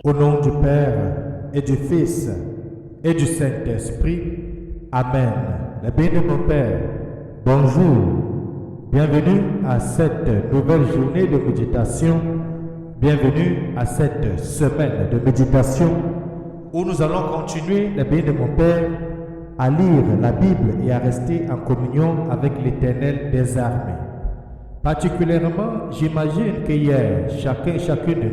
Au nom du Père et du Fils et du Saint-Esprit. Amen. La béni de mon Père, bonjour. Bienvenue à cette nouvelle journée de méditation. Bienvenue à cette semaine de méditation où nous allons continuer, la béni de mon Père, à lire la Bible et à rester en communion avec l'Éternel des armées. Particulièrement, j'imagine qu'hier, chacun et chacune de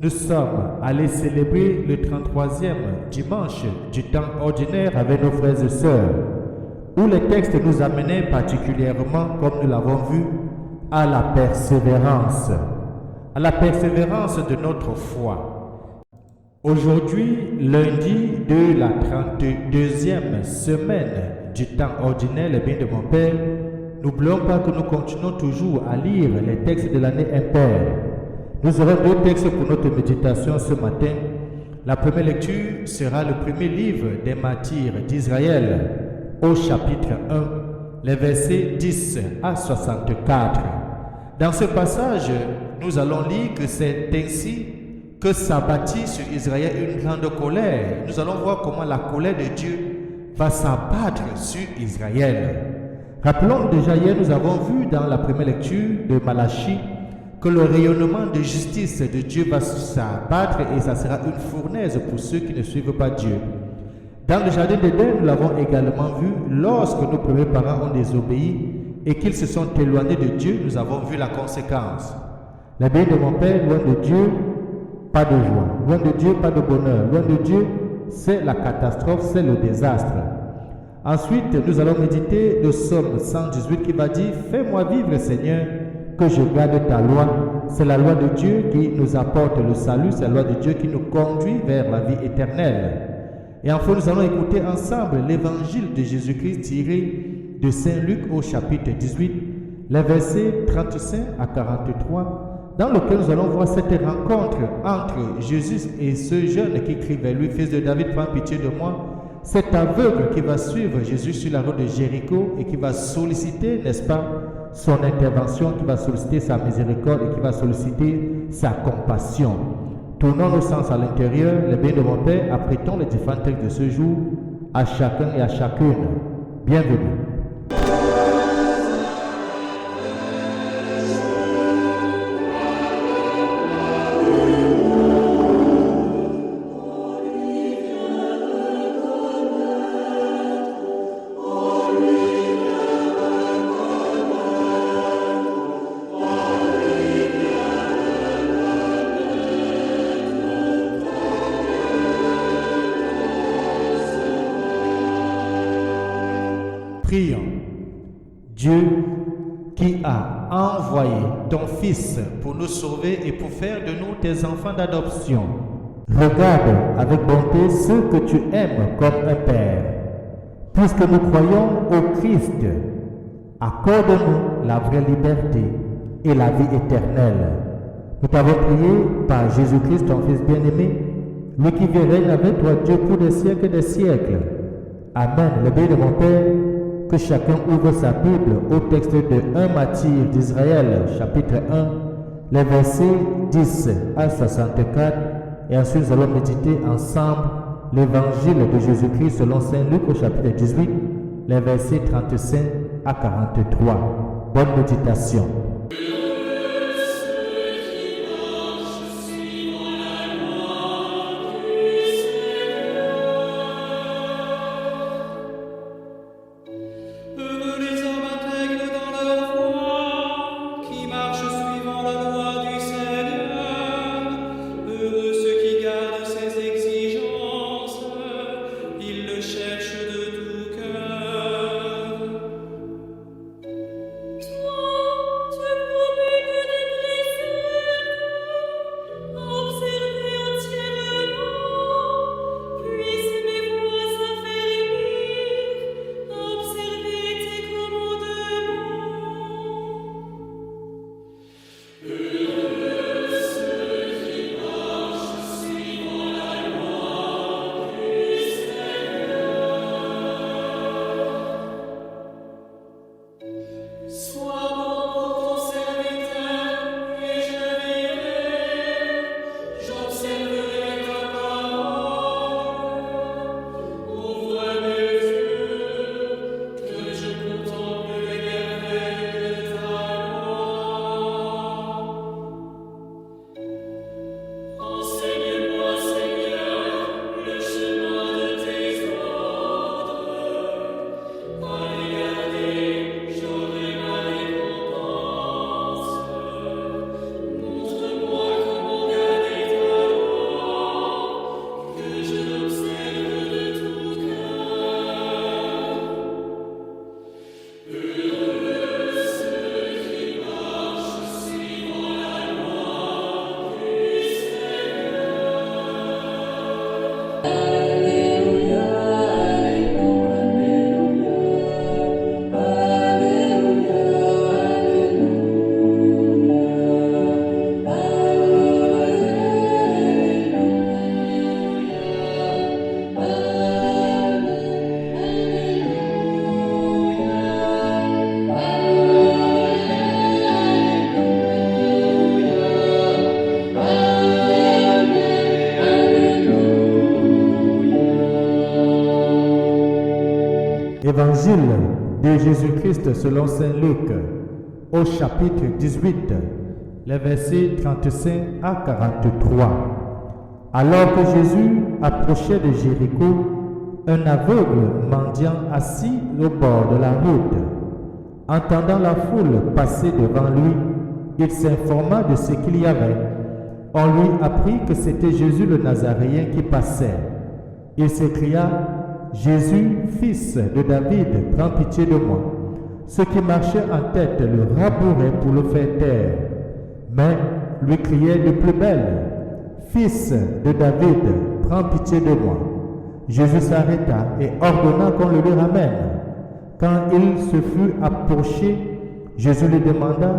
nous sommes allés célébrer le 33e dimanche du temps ordinaire avec nos frères et sœurs, où les textes nous amenaient particulièrement, comme nous l'avons vu, à la persévérance de notre foi. Aujourd'hui, lundi de la 32e semaine du temps ordinaire, le bien de mon Père, n'oublions pas que nous continuons toujours à lire les textes de l'année impaire. Nous aurons deux textes pour notre méditation ce matin. La première lecture sera le premier livre des martyrs d'Israël, au chapitre 1, les versets 10 à 64. Dans ce passage, nous allons lire que c'est ainsi que s'abattit sur Israël une grande colère. Nous allons voir comment la colère de Dieu va s'abattre sur Israël. Rappelons déjà hier, nous avons vu dans la première lecture de Malachie que le rayonnement de justice de Dieu va s'abattre et ça sera une fournaise pour ceux qui ne suivent pas Dieu. Dans le jardin d'Éden, nous l'avons également vu, lorsque nos premiers parents ont désobéi et qu'ils se sont éloignés de Dieu, nous avons vu la conséquence. La béni de mon Père, loin de Dieu, pas de joie. Loin de Dieu, pas de bonheur. Loin de Dieu, c'est la catastrophe, c'est le désastre. Ensuite, nous allons méditer le psaume 118 qui va dire « Fais-moi vivre, Seigneur, que je garde ta loi. » C'est la loi de Dieu qui nous apporte le salut, c'est la loi de Dieu qui nous conduit vers la vie éternelle. Et enfin, nous allons écouter ensemble l'évangile de Jésus-Christ tiré de Saint Luc au chapitre 18, les versets 35 à 43, dans lequel nous allons voir cette rencontre entre Jésus et ce jeune qui crie vers lui, « Fils de David, prends pitié de moi ». Cet aveugle qui va suivre Jésus sur la route de Jéricho et qui va solliciter, n'est-ce pas, son intervention, qui va solliciter sa miséricorde et qui va solliciter sa compassion. Tournons nos sens à l'intérieur, les bénis de mon Père, apprêtons les différents textes de ce jour à chacun et à chacune. Bienvenue. Prions. Dieu qui a envoyé ton Fils pour nous sauver et pour faire de nous tes enfants d'adoption, regarde avec bonté ceux que tu aimes comme un Père. Puisque nous croyons au Christ, accorde-nous la vraie liberté et la vie éternelle. Nous t'avons prié par Jésus-Christ, ton Fils bien-aimé, lui qui vit règne avec toi, Dieu, pour des siècles et des siècles. Amen. Le béni de mon Père, que chacun ouvre sa Bible au texte de 1 Martyr d'Israël, chapitre 1, les versets 10 à 64, et ensuite nous allons méditer ensemble l'évangile de Jésus-Christ selon Saint Luc au chapitre 18, les versets 35 à 43. Bonne méditation. J'observerai Évangile de Jésus-Christ selon Saint Luc, au chapitre 18, les versets 35 à 43. Alors que Jésus approchait de Jéricho, un aveugle mendiant assis au bord de la route, entendant la foule passer devant lui, il s'informa de ce qu'il y avait. On lui apprit que c'était Jésus le Nazaréen qui passait. Il s'écria: Jésus, fils de David, prends pitié de moi. Ceux qui marchaient en tête le rabouraient pour le faire taire, mais lui criaient de plus belle: Fils de David, prends pitié de moi. Jésus s'arrêta et ordonna qu'on le lui ramène. Quand il se fut approché, Jésus lui demanda: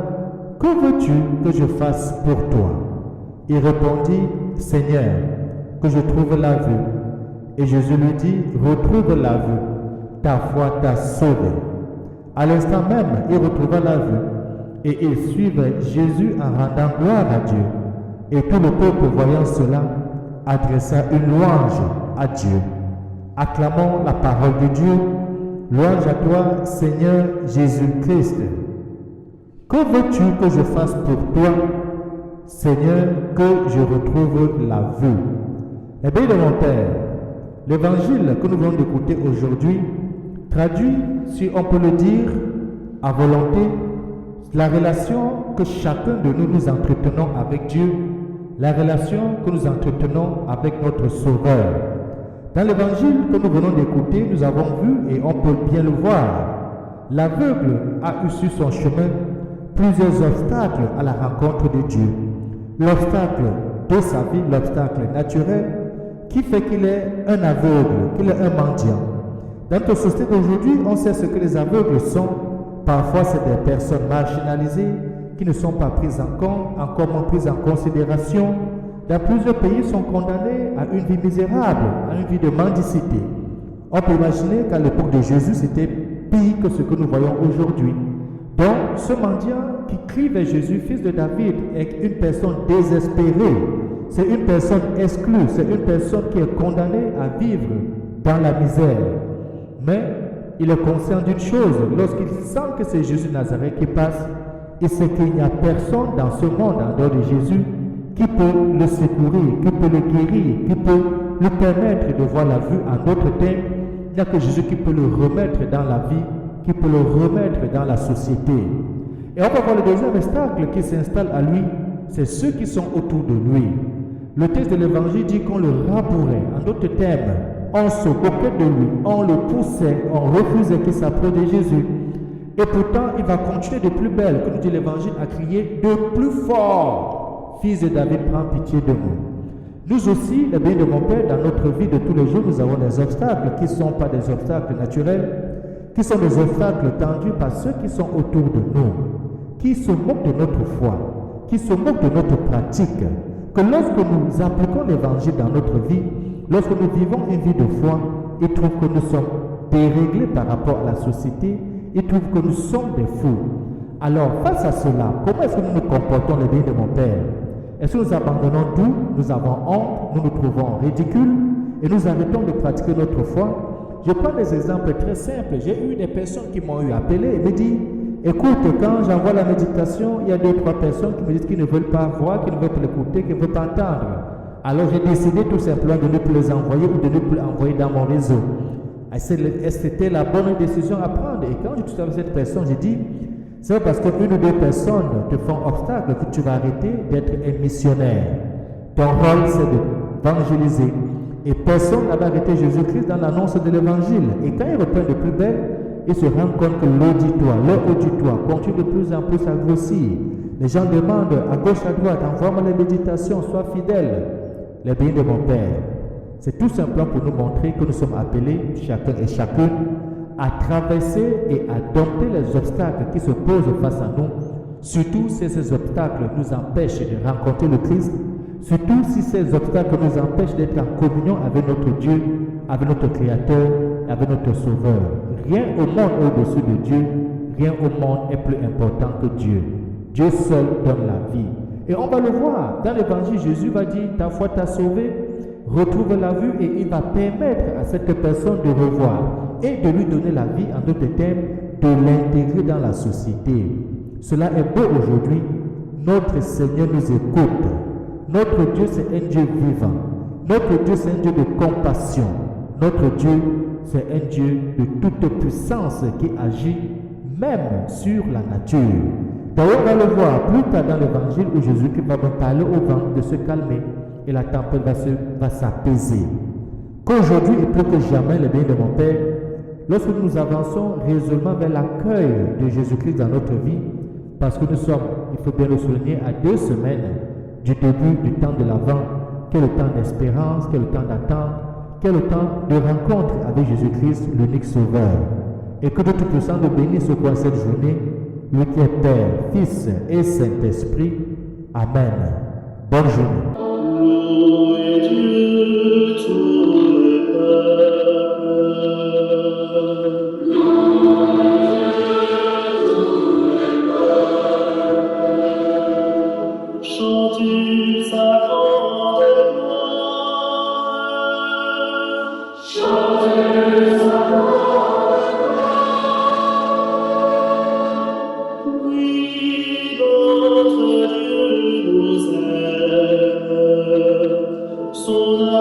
Que veux-tu que je fasse pour toi? Il répondit: Seigneur, que je trouve la vue. Et Jésus lui dit: Retrouve la vue, ta foi t'a sauvé. À l'instant même, il retrouva la vue, et ils suivent Jésus en rendant gloire à Dieu. Et tout le peuple, voyant cela, adressa une louange à Dieu. Acclamons la parole de Dieu. Louange à toi, Seigneur Jésus-Christ. Que veux-tu que je fasse pour toi, Seigneur, que je retrouve la vue? Eh bien, de mon Père, l'évangile que nous venons d'écouter aujourd'hui traduit, si on peut le dire, à volonté, la relation que chacun de nous entretenons avec Dieu, la relation que nous entretenons avec notre Sauveur. Dans l'évangile que nous venons d'écouter, nous avons vu, et on peut bien le voir, l'aveugle a eu sur son chemin plusieurs obstacles à la rencontre de Dieu. L'obstacle de sa vie, l'obstacle naturel, qui fait qu'il est un aveugle, qu'il est un mendiant. Dans notre société d'aujourd'hui, on sait ce que les aveugles sont. Parfois, c'est des personnes marginalisées qui ne sont pas prises en compte, encore moins prises en considération. Dans plusieurs pays, sont condamnés à une vie misérable, à une vie de mendicité. On peut imaginer qu'à l'époque de Jésus, c'était pire que ce que nous voyons aujourd'hui. Donc, ce mendiant qui crie vers Jésus, fils de David, est une personne désespérée. C'est une personne exclue, c'est une personne qui est condamnée à vivre dans la misère. Mais il est conscient d'une chose, lorsqu'il sent que c'est Jésus de Nazareth qui passe, il sait qu'il n'y a personne dans ce monde, en dehors de Jésus, qui peut le secourir, qui peut le guérir, qui peut lui permettre de voir la vue en d'autres termes. Il n'y a que Jésus qui peut le remettre dans la vie, qui peut le remettre dans la société. Et on va voir le deuxième obstacle qui s'installe à lui, c'est ceux qui sont autour de lui. Le texte de l'évangile dit qu'on le rabourait, en d'autres termes, on se moquait de lui, on le poussait, on refusait qu'il s'approche de Jésus. Et pourtant, il va continuer de plus belle, comme dit l'évangile, à crier de plus fort: Fils de David, prends pitié de nous. Nous aussi, les bien de mon Père, dans notre vie de tous les jours, nous avons des obstacles qui ne sont pas des obstacles naturels, qui sont des obstacles tendus par ceux qui sont autour de nous, qui se moquent de notre foi, qui se moquent de notre pratique. Que lorsque nous appliquons l'évangile dans notre vie, lorsque nous vivons une vie de foi, ils trouvent que nous sommes déréglés par rapport à la société, ils trouvent que nous sommes des fous. Alors, face à cela, comment est-ce que nous nous comportons, les bien de mon Père? Est-ce que nous abandonnons tout, nous avons honte, nous nous trouvons ridicules et nous arrêtons de pratiquer notre foi? Je prends des exemples très simples. J'ai eu des personnes qui m'ont appelé et me disent: écoute, quand j'envoie la méditation, il y a 2-3 personnes qui me disent qu'ils ne veulent pas voir, qu'ils ne veulent pas l'écouter, qu'ils ne veulent pas entendre. Alors j'ai décidé tout simplement de ne plus les envoyer ou de ne plus envoyer dans mon réseau. C'était la bonne décision à prendre. Et quand je suis avec cette personne, j'ai dit: c'est parce qu'une ou deux personnes te font obstacle que tu vas arrêter d'être un missionnaire. Ton rôle, c'est d'évangéliser. Et personne n'avait arrêté Jésus-Christ dans l'annonce de l'évangile. Et quand il reprend de plus belle, il se rend compte que leur auditoire continue de plus en plus à grossir. Les gens demandent à gauche, à droite: envoie-moi les méditations, sois fidèle. Les biens de mon Père, c'est tout simplement pour nous montrer que nous sommes appelés, chacun et chacune, à traverser et à dompter les obstacles qui se posent face à nous, surtout si ces obstacles nous empêchent de rencontrer le Christ, surtout si ces obstacles nous empêchent d'être en communion avec notre Dieu, avec notre Créateur, avec notre Sauveur. Rien au monde au-dessus de Dieu, rien au monde est plus important que Dieu. Dieu seul donne la vie. Et on va le voir, dans l'évangile, Jésus va dire: ta foi t'a sauvé, retrouve la vue, et il va permettre à cette personne de revoir. et de lui donner la vie, en d'autres termes, de l'intégrer dans la société. Cela est beau aujourd'hui. Notre Seigneur nous écoute. Notre Dieu, c'est un Dieu vivant. Notre Dieu, c'est un Dieu de compassion. Notre Dieu, c'est un Dieu de toute puissance qui agit même sur la nature. D'ailleurs, on va le voir plus tard dans l'évangile où Jésus-Christ va parler au vent de se calmer et la tempête va s'apaiser. Qu'aujourd'hui et plus que jamais, les biens de mon Père, lorsque nous avançons résolument vers l'accueil de Jésus-Christ dans notre vie, parce que nous sommes, il faut bien le souligner, à 2 semaines du début du temps de l'Avent, quel est le temps d'espérance, quel est le temps d'attente, quel est le temps de rencontre avec Jésus-Christ, l'unique Sauveur. Et que de tout puissant de bénir ce coin cette journée, lui qui est Père, Fils et Saint-Esprit. Amen. Bonne journée. Son